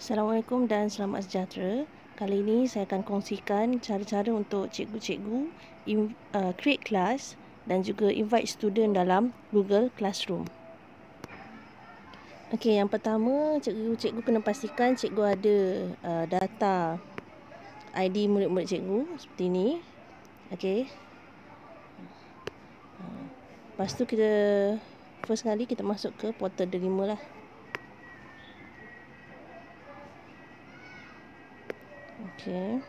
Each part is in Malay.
Assalamualaikum dan selamat sejahtera. Kali ini saya akan kongsikan cara-cara untuk cikgu-cikgu create class dan juga invite student dalam Google Classroom. Okey, yang pertama cikgu kena pastikan cikgu ada data ID murid-murid cikgu seperti ini. Okey. Lepas tu kita first kali kita masuk ke portal Delima lah. Okey.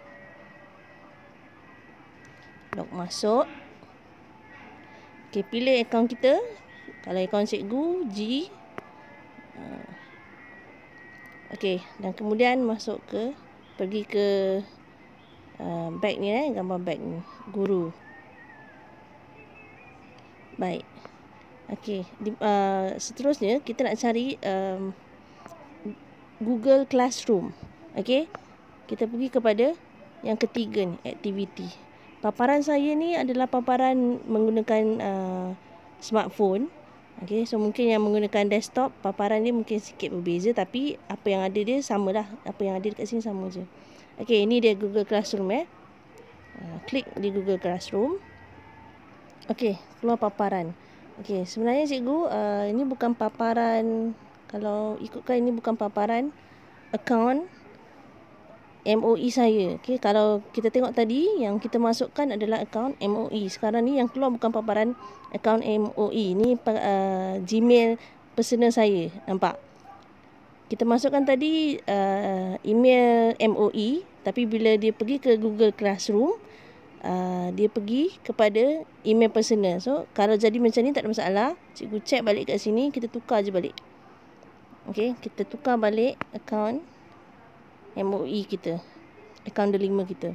Log masuk. Okey, pilih akaun kita. Kalau akaun cikgu G. Okey, dan kemudian pergi ke bag ni, gambar bag ni, guru. Baik. Okey, seterusnya kita nak cari Google Classroom. Okey. Kita pergi kepada yang ketiga ni, activity. Paparan saya ni adalah paparan menggunakan smartphone. Okey, so mungkin yang menggunakan desktop, paparan dia mungkin sikit berbeza, tapi apa yang ada dia samalah. Apa yang ada dekat sini sama je. Okey, ini dia Google Classroom . Klik di Google Classroom. Okey, keluar paparan. Okey, sebenarnya cikgu, ini bukan paparan, kalau ikutkan ini bukan paparan akaun MOE saya. Okey, kalau kita tengok tadi yang kita masukkan adalah akaun MOE. Sekarang ni yang keluar bukan paparan akaun MOE. Ni Gmail personal saya. Nampak? Kita masukkan tadi email MOE, tapi bila dia pergi ke Google Classroom, dia pergi kepada email personal. So, kalau jadi macam ni tak ada masalah. Cikgu check balik kat sini, kita tukar je balik. Okey, kita tukar balik akaun MOE kita, akaun Delima kita.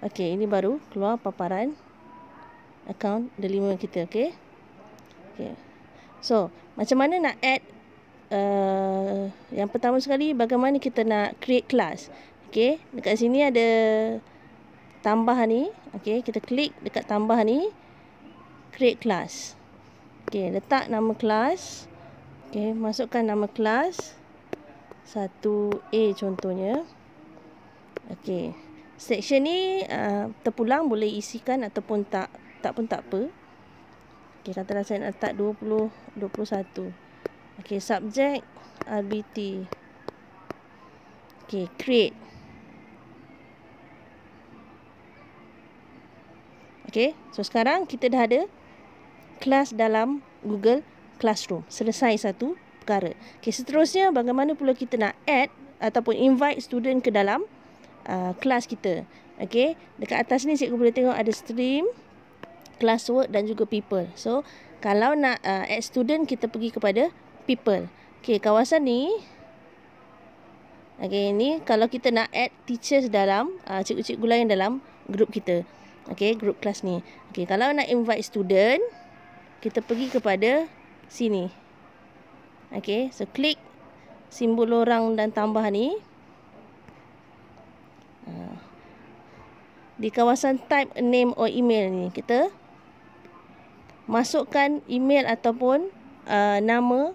Okey, ini baru keluar paparan akaun Delima kita. Okey. Okey. So, macam mana nak add yang pertama sekali, bagaimana kita nak create class. Okey, dekat sini ada tambah ni. Okey, kita klik dekat tambah ni, create class. Okey, letak nama kelas. Okey, masukkan nama kelas 1A contohnya. Okey. Section ni terpulang, boleh isikan ataupun tak pun tak apa. Okey, katalah saya nak letak 2021. Okey, subjek RBT. Okey, create. Okey, so sekarang kita dah ada kelas dalam Google Classroom. Selesai satu perkara. Okey, seterusnya bagaimana pula kita nak add ataupun invite student ke dalam kelas kita. Okey, dekat atas ni cikgu boleh tengok ada stream, classwork dan juga people. So, kalau nak add student, kita pergi kepada people. Okey, kawasan ni. Okey, ni kalau kita nak add teachers dalam cikgu-cikgu lain dalam grup kita. Okey, grup kelas ni. Okey, kalau nak invite student, kita pergi kepada sini. Okey, so klik simbol lorang dan tambah ni. Di kawasan type name or email ni, kita masukkan email ataupun nama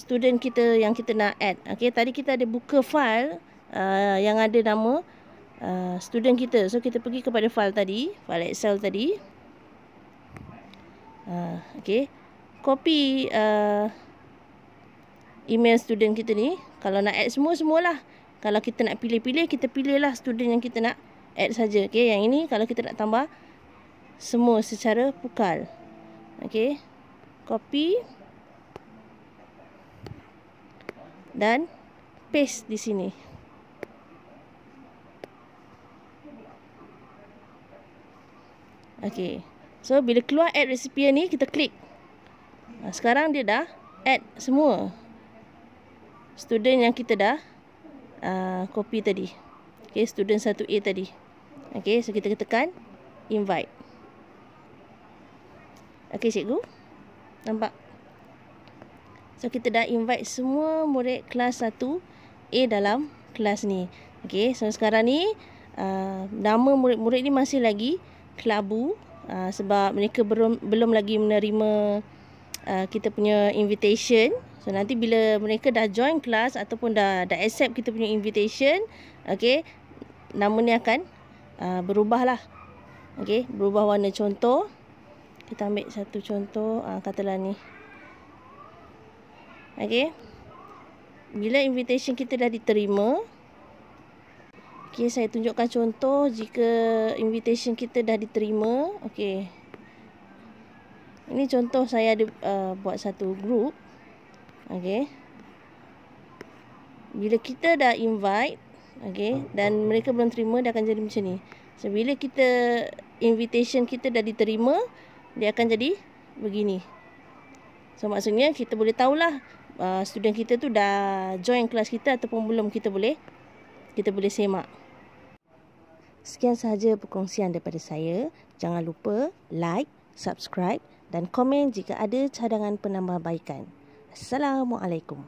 student kita yang kita nak add. Okey, tadi kita ada buka file yang ada nama student kita. So, kita pergi kepada file tadi, file Excel tadi. Okey, copy email student kita ni. Kalau nak add semualah. Kalau kita nak pilih-pilih, kita pilihlah student yang kita nak add saja. Okey, yang ini kalau kita nak tambah semua secara pukal. Okey, copy dan paste di sini. Okey, so bila keluar add recipient ni, kita klik. Sekarang dia dah add semua student yang kita dah copy tadi. Okey, student 1A tadi. Okey, so kita tekan invite. Okey, cikgu. Nampak? So, kita dah invite semua murid kelas 1A dalam kelas ni. Okey, so sekarang ni nama murid-murid ni masih lagi kelabu sebab mereka belum lagi menerima kita punya invitation. So nanti bila mereka dah join kelas ataupun dah accept kita punya invitation, okey, nama ni akan berubah lah. Okey, berubah warna. Contoh, kita ambil satu contoh, katalah ni. Okey, bila invitation kita dah diterima, okey, saya tunjukkan contoh jika invitation kita dah diterima. Okey, ini contoh saya ada buat satu group. Okey, bila kita dah invite, okey, dan mereka belum terima, dia akan jadi macam ni. So bila kita invitation kita dah diterima, dia akan jadi begini. So maksudnya kita boleh tahulah student kita tu dah join kelas kita ataupun belum, kita boleh semak. Sekian sahaja perkongsian daripada saya. Jangan lupa like, subscribe dan komen jika ada cadangan penambahbaikan. Assalamualaikum.